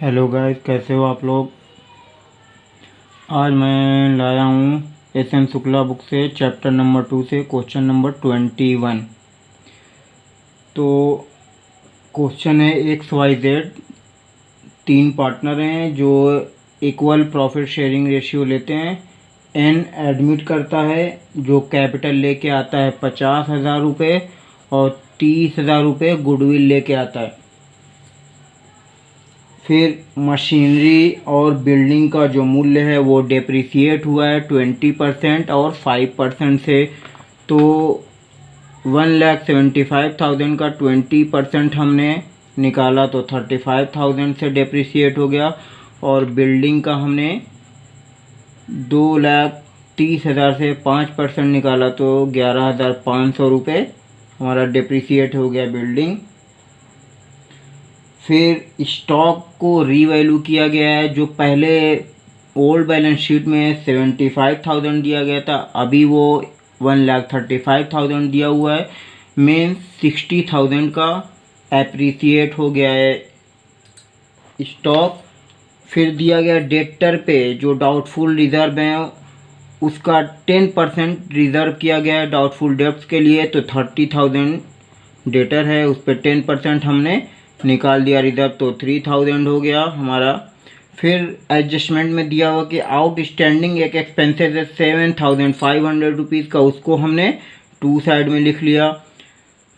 Hello guys, कैसे हो आप लोग। आज मैं लाया हूँ एस.एन. शुक्ला बुक से चैप्टर नंबर 2 से क्वेश्चन नंबर 21। तो क्वेश्चन है XYZ तीन पार्टनर हैं जो इक्वल प्रॉफिट शेयरिंग रेशियो लेते हैं। एन एडमिट करता है जो कैपिटल लेके आता है 50,000 रुपये और 30,000 रुपये गुडविल लेके आता है। फिर मशीनरी और बिल्डिंग का जो मूल्य है वो डेप्रिसिएट हुआ है 20% और 5% से। तो 1,75,000 का 20% हमने निकाला तो 35,000 से डेप्रिसिएट हो गया, और बिल्डिंग का हमने 2,30,000 से 5% निकाला तो 11,500 रुपये हमारा डेप्रिसिएट हो गया बिल्डिंग। फिर स्टॉक को रीवैल्यू किया गया है, जो पहले ओल्ड बैलेंस शीट में 75,000 दिया गया था, अभी वो 1,35,000 दिया हुआ है। मीन्स 60,000 का एप्रिसिएट हो गया है स्टॉक। फिर दिया गया डेटर पे जो डाउटफुल रिजर्व है उसका 10% रिजर्व किया गया है डाउटफुल डेब्ट्स के लिए, तो 30,000 डेटर है, उस पर 10% हमने निकाल दिया रिजर्व, तो 3,000 हो गया हमारा। फिर एडजस्टमेंट में दिया हुआ कि आउटस्टैंडिंग एक एक्सपेंसेस है 7,500 रुपीज़ का, उसको हमने टू साइड में लिख लिया।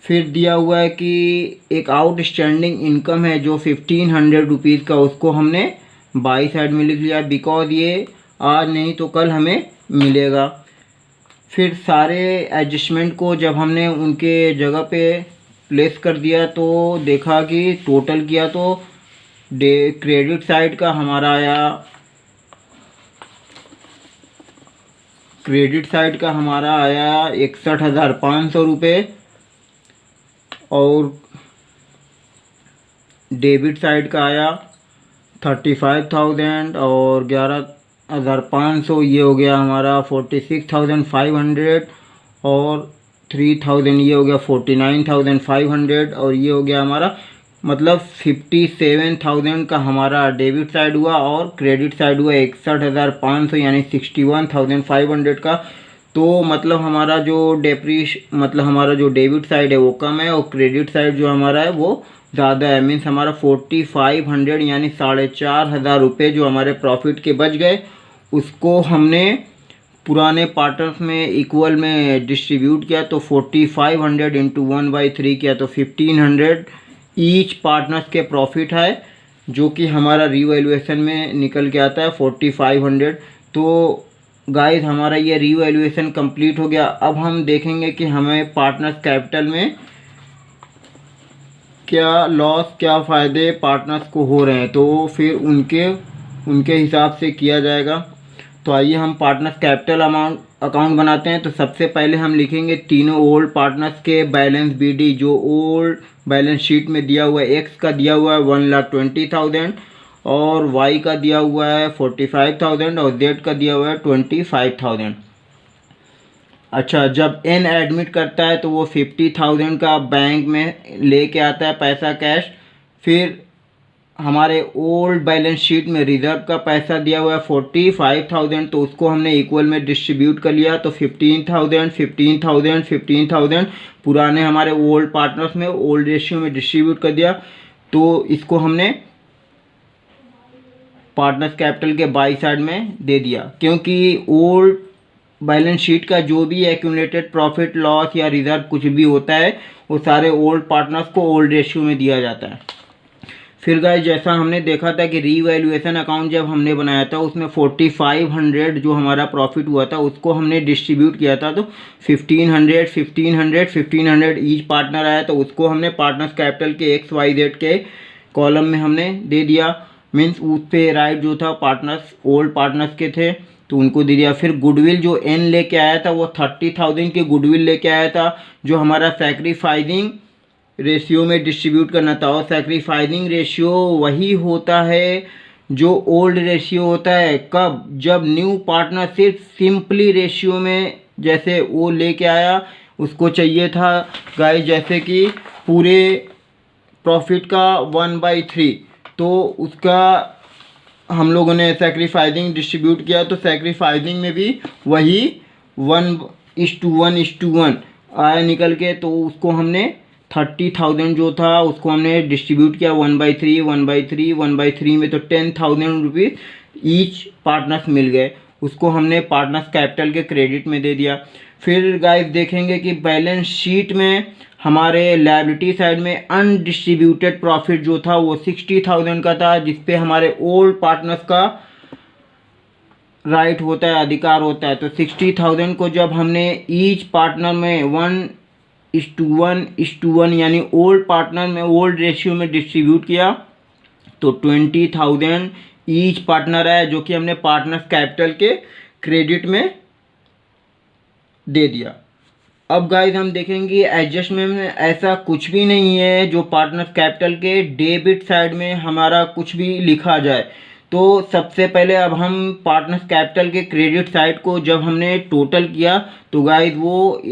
फिर दिया हुआ है कि एक आउटस्टैंडिंग इनकम है जो 1,500 रुपीज़ का, उसको हमने बाई साइड में लिख लिया, बिकॉज ये आज नहीं तो कल हमें मिलेगा। फिर सारे एडजस्टमेंट को जब हमने उनके जगह पे प्लेस कर दिया तो देखा कि टोटल किया तो क्रेडिट साइड का हमारा आया 61,500 रुपये, और डेबिट साइड का आया 35,000 और 11,500, ये हो गया हमारा 46,500, और 3,000 ये हो गया 49,500, और ये हो गया हमारा मतलब 57,000 का हमारा डेबिट साइड हुआ, और क्रेडिट साइड हुआ 61,500 यानी 61,500 का। तो मतलब हमारा जो हमारा जो डेबिट साइड है वो कम है, और क्रेडिट साइड जो हमारा है वो ज़्यादा है। मीन्स हमारा 4,500 यानी 4,500 रुपये जो हमारे प्रॉफिट के बच गए, उसको हमने पुराने पार्टनर्स में इक्वल में डिस्ट्रीब्यूट किया, तो 4,500 इंटू 1/3 किया तो 1,500 ईच पार्टनर्स के प्रॉफिट है, जो कि हमारा रीवैल्यूएशन में निकल के आता है 4,500। तो गाइस हमारा ये रीवैल्यूएशन कंप्लीट हो गया। अब हम देखेंगे कि हमें पार्टनर्स कैपिटल में क्या लॉस क्या फ़ायदे पार्टनर्स को हो रहे हैं, तो फिर उनके हिसाब से किया जाएगा। तो आइए हम पार्टनर्स कैपिटल अकाउंट बनाते हैं। तो सबसे पहले हम लिखेंगे तीनों ओल्ड पार्टनर्स के बैलेंस BD, जो ओल्ड बैलेंस शीट में दिया हुआ है। एक्स का दिया हुआ है 1,20,000 और वाई का दिया हुआ है 45,000 और जेड का दिया हुआ है 25,000। अच्छा, जब एन एडमिट करता है तो वो 50,000 का बैंक में लेके आता है पैसा कैश। फिर हमारे ओल्ड बैलेंस शीट में रिजर्व का पैसा दिया हुआ है 45,000, तो उसको हमने इक्वल में डिस्ट्रीब्यूट कर लिया, तो 15,000 15,000 15,000 पुराने हमारे ओल्ड पार्टनर्स में ओल्ड रेशियो में डिस्ट्रीब्यूट कर दिया। तो इसको हमने पार्टनर्स कैपिटल के बाई साइड में दे दिया, क्योंकि ओल्ड बैलेंस शीट का जो भी एक्यूमुलेटेड प्रॉफिट लॉस या रिजर्व कुछ भी होता है वो सारे ओल्ड पार्टनर्स को ओल्ड रेशियो में दिया जाता है। फिर गाइस जैसा हमने देखा था कि रीवैल्यूएशन अकाउंट जब हमने बनाया था उसमें 4,500 जो हमारा प्रॉफिट हुआ था उसको हमने डिस्ट्रीब्यूट किया था, तो 1,500 1,500 1,500 ईच पार्टनर आया, तो उसको हमने पार्टनर्स कैपिटल के XYZ के कॉलम में हमने दे दिया। मीन्स उस पे राइट जो था पार्टनर्स ओल्ड पार्टनर्स के थे तो उनको दे दिया। फिर गुडविल जो एन लेके आया था वो 30,000 के गुडविल लेके आया था, जो हमारा सैक्रिफाइसिंग रेशियो में डिस्ट्रीब्यूट करना था। और सैक्रिफाइसिंग रेशियो वही होता है जो ओल्ड रेशियो होता है, कब, जब न्यू पार्टनर सिर्फ सिंपली रेशियो में जैसे वो लेके आया, उसको चाहिए था गाइस जैसे कि पूरे प्रॉफिट का 1/3, तो उसका हम लोगों ने सेक्रीफाइसिंग डिस्ट्रीब्यूट किया, तो सेक्रीफाइसिंग में भी वही 1:1:1 आया निकल के, तो उसको हमने 30,000 जो था उसको हमने डिस्ट्रीब्यूट किया 1/3 1/3 1/3 में, तो 10,000 रुपीज़ ईच पार्टनर्स मिल गए, उसको हमने पार्टनर्स कैपिटल के क्रेडिट में दे दिया। फिर गाइस देखेंगे कि बैलेंस शीट में हमारे लायबिलिटी साइड में अनडिस्ट्रीब्यूटेड प्रॉफिट जो था वो 60,000 का था, जिसपे हमारे ओल्ड पार्टनर्स का राइट होता है, अधिकार होता है। तो 60,000 को जब हमने ईच पार्टनर में 1:1:1 यानी ओल्ड पार्टनर में ओल्ड रेशियो में डिस्ट्रीब्यूट किया, तो 20,000 ईच पार्टनर है, जो कि हमने पार्टनर्स कैपिटल के क्रेडिट में दे दिया। अब गाइस हम देखेंगे एडजस्टमेंट में ऐसा कुछ भी नहीं है जो पार्टनर्स कैपिटल के डेबिट साइड में हमारा कुछ भी लिखा जाए। तो सबसे पहले अब हम पार्टनर्स कैपिटल के क्रेडिट साइड को जब हमने टोटल किया, तो गाइस वो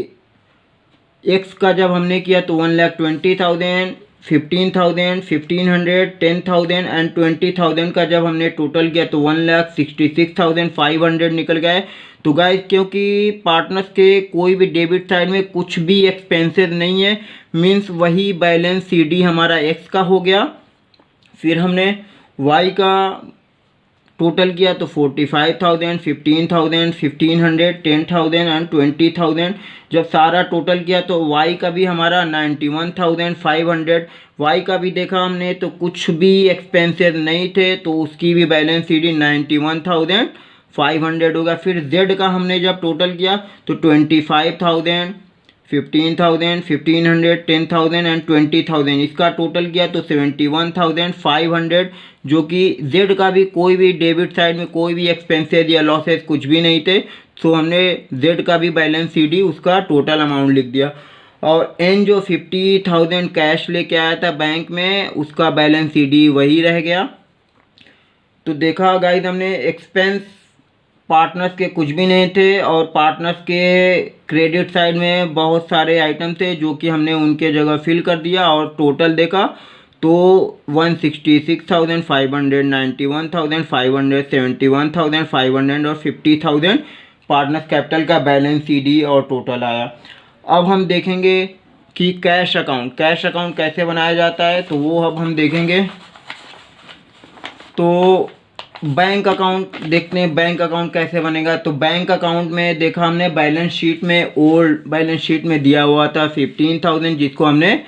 एक्स का जब हमने किया तो 1,20,000, 15,000, 1,500, 10,000 एंड 20,000 का जब हमने टोटल किया तो 1,66,500 निकल गए। तो गाइस क्योंकि पार्टनर्स के कोई भी डेबिट साइड में कुछ भी एक्सपेंसेस नहीं है, मीन्स वही बैलेंस सीडी हमारा एक्स का हो गया। फिर हमने वाई का टोटल किया तो 45,000, 15,000, 1,500, 10,000 एंड 20,000। जब सारा टोटल किया तो वाई का भी हमारा 91,500। वाई का भी देखा हमने तो कुछ भी एक्सपेंसेस नहीं थे, तो उसकी भी बैलेंस सीडी 91,500 होगा। फिर जेड का हमने जब टोटल किया तो 25,000, 15,000, 1,500, 10,000 एंड 20,000, इसका टोटल किया तो 71,500, जो कि जेड का भी कोई भी डेबिट साइड में कोई भी एक्सपेंसेस या लॉसेस कुछ भी नहीं थे, तो हमने जेड का भी बैलेंस सीडी उसका टोटल अमाउंट लिख दिया। और एन जो 50,000 कैश लेके आया था बैंक में, उसका बैलेंस सीडी वही रह गया। तो देखा गाइस हमने एक्सपेंस पार्टनर्स के कुछ भी नहीं थे, और पार्टनर्स के क्रेडिट साइड में बहुत सारे आइटम थे जो कि हमने उनके जगह फिल कर दिया, और टोटल देखा तो 166,500, 91,500, 71,500 और 50,000 पार्टनर्स कैपिटल का बैलेंस सीडी और टोटल आया। अब हम देखेंगे कि कैश अकाउंट कैसे बनाया जाता है, तो वो अब हम देखेंगे। तो बैंक अकाउंट देखते हैं, बैंक अकाउंट कैसे बनेगा। तो बैंक अकाउंट में देखा हमने बैलेंस शीट में, ओल्ड बैलेंस शीट में दिया हुआ था 15,000, जिसको हमने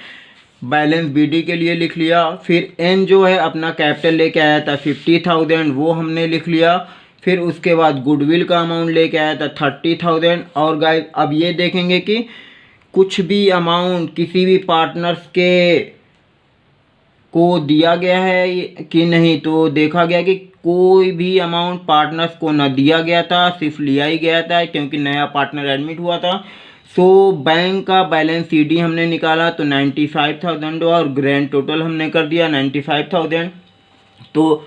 बैलेंस बीडी के लिए लिख लिया। फिर एन जो है अपना कैपिटल लेके आया था 50,000, वो हमने लिख लिया। फिर उसके बाद गुडविल का अमाउंट लेके आया था 30,000। और गाइस अब ये देखेंगे कि कुछ भी अमाउंट किसी भी पार्टनर्स के को दिया गया है कि नहीं, तो देखा गया कि कोई भी अमाउंट पार्टनर्स को न दिया गया था, सिर्फ लिया ही गया था, क्योंकि नया पार्टनर एडमिट हुआ था। सो बैंक का बैलेंस सीडी हमने निकाला तो 95,000 और ग्रैंड टोटल हमने कर दिया 95,000। तो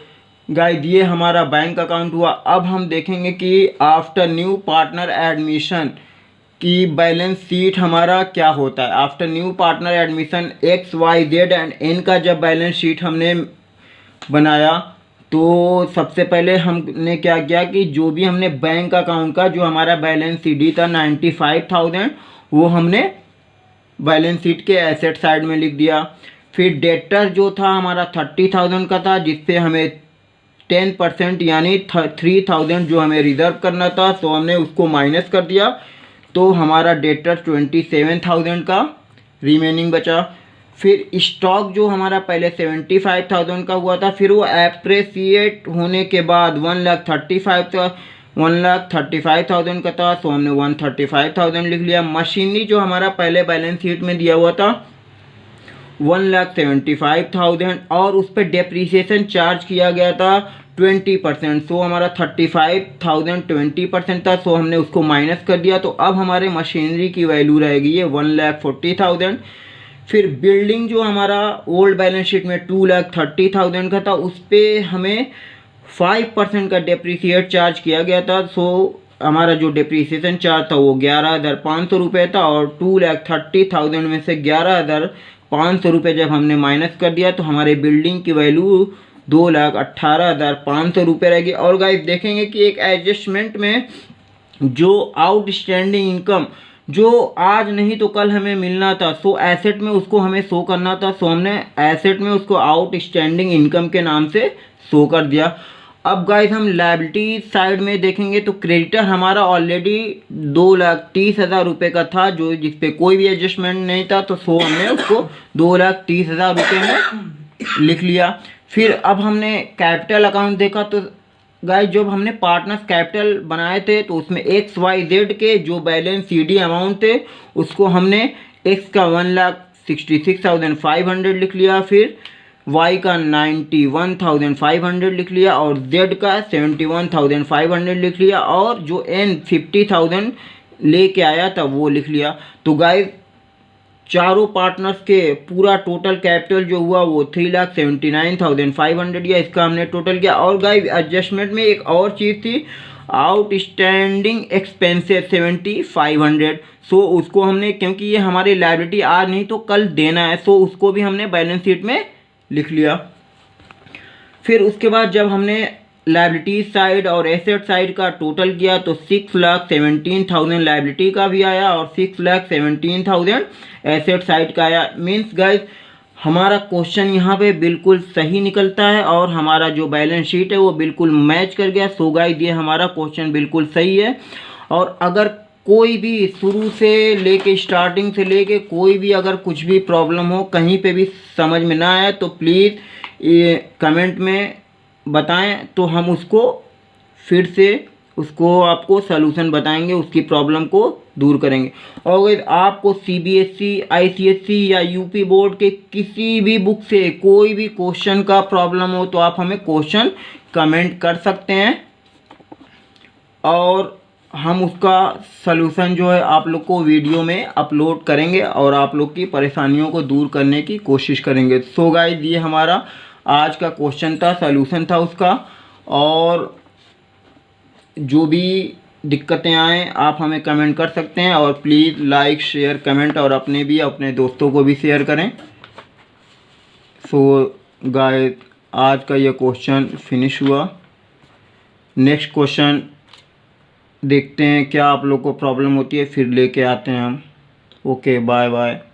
गाइस ये हमारा बैंक अकाउंट हुआ। अब हम देखेंगे कि आफ्टर न्यू पार्टनर एडमिशन की बैलेंस शीट हमारा क्या होता है। After new partner admission X Y Z and N का जब बैलेंस शीट हमने बनाया, तो सबसे पहले हमने क्या किया कि जो भी हमने बैंक अकाउंट का जो हमारा बैलेंस सीडी था 95,000, वो हमने बैलेंस शीट के एसेट साइड में लिख दिया। फिर डेटर जो था हमारा 30,000 का था, जिससे हमें 10% यानी 3,000 जो हमें रिजर्व करना था, तो हमने उसको माइनस कर दिया, तो हमारा डेटर 27,000 का रिमेनिंग बचा। फिर स्टॉक जो हमारा पहले 75,000 का हुआ था, फिर वो एप्रिसिएट होने के बाद 1,35,000 का था, तो हमने 135,000 लिख लिया। मशीनरी जो हमारा पहले बैलेंस शीट में दिया हुआ था 1,75,000, और उस पर डेप्रीसिएशन चार्ज किया गया था 20%, सो हमारा 35,000 20% था, सो हमने उसको माइनस कर दिया। तो अब हमारे मशीनरी की वैल्यू रहेगी ये 1,40,000। फिर बिल्डिंग जो हमारा ओल्ड बैलेंस शीट में 2,30,000 का था, उस पर हमें 5% का डेप्रीसिएट चार्ज किया गया था, सो हमारा जो डेप्रीसिएशन चार्ज था वो 11,500 रुपये था, और 2,30,000 में से 11,500 रुपये जब हमने माइनस कर दिया, तो हमारे बिल्डिंग की वैल्यू 2,18,500 रुपये रहेगी। और गाइस देखेंगे कि एक एडजस्टमेंट में जो आउटस्टैंडिंग इनकम जो आज नहीं तो कल हमें मिलना था, सो एसेट में उसको हमें शो करना था, सो हमने एसेट में उसको आउटस्टैंडिंग इनकम के नाम से शो कर दिया। अब गाइस हम लायबिलिटी साइड में देखेंगे तो क्रेडिटर हमारा ऑलरेडी 2,30,000 रुपये का था, जो जिसपे कोई भी एडजस्टमेंट नहीं था, तो सो हमने उसको 2,30,000 रुपये में लिख लिया। फिर अब हमने कैपिटल अकाउंट देखा तो गाइस जब हमने पार्टनर्स कैपिटल बनाए थे तो उसमें XYZ के जो बैलेंस CD अमाउंट थे उसको हमने X का 1,66,500 लिख लिया, फिर Y का 91,500 लिख लिया और Z का 71,500 लिख लिया, और जो N 50,000 लेके आया था वो लिख लिया। तो गाइस चारों पार्टनर्स के पूरा टोटल कैपिटल जो हुआ वो 3,79,500 या इसका हमने टोटल किया। और गाइस एडजस्टमेंट में एक और चीज़ थी, आउटस्टैंडिंग एक्सपेंसेस 7,500, सो उसको हमने, क्योंकि ये हमारी लायबिलिटी आज नहीं तो कल देना है, सो उसको भी हमने बैलेंस शीट में लिख लिया। फिर उसके बाद जब हमने लायबिलिटी साइड और एसेट साइड का टोटल किया तो 6,17,000 लायबिलिटी का भी आया और 6,17,000 एसेट साइड का आया। मीन्स गाइस हमारा क्वेश्चन यहाँ पे बिल्कुल सही निकलता है और हमारा जो बैलेंस शीट है वो बिल्कुल मैच कर गया। सो गाइस ये हमारा क्वेश्चन बिल्कुल सही है। और अगर कोई भी शुरू से लेके स्टार्टिंग से लेके कोई भी अगर कुछ भी प्रॉब्लम हो, कहीं पे भी समझ में ना आए, तो प्लीज़ ये कमेंट में बताएं, तो हम उसको फिर से उसको आपको सलूशन बताएंगे, उसकी प्रॉब्लम को दूर करेंगे। और अगर आपको CBSE, ICSE या UP बोर्ड के किसी भी बुक से कोई भी क्वेश्चन का प्रॉब्लम हो तो आप हमें क्वेश्चन कमेंट कर सकते हैं और हम उसका सलूशन जो है आप लोग को वीडियो में अपलोड करेंगे और आप लोग की परेशानियों को दूर करने की कोशिश करेंगे। सो गाइस ये हमारा आज का क्वेश्चन था, सलूशन था उसका। और जो भी दिक्कतें आएँ आप हमें कमेंट कर सकते हैं और प्लीज़ लाइक शेयर कमेंट और अपने दोस्तों को भी शेयर करें। सो गाइस आज का ये क्वेश्चन फिनिश हुआ। नेक्स्ट क्वेश्चन देखते हैं क्या आप लोग को प्रॉब्लम होती है, फिर लेके आते हैं हम। Okay bye bye.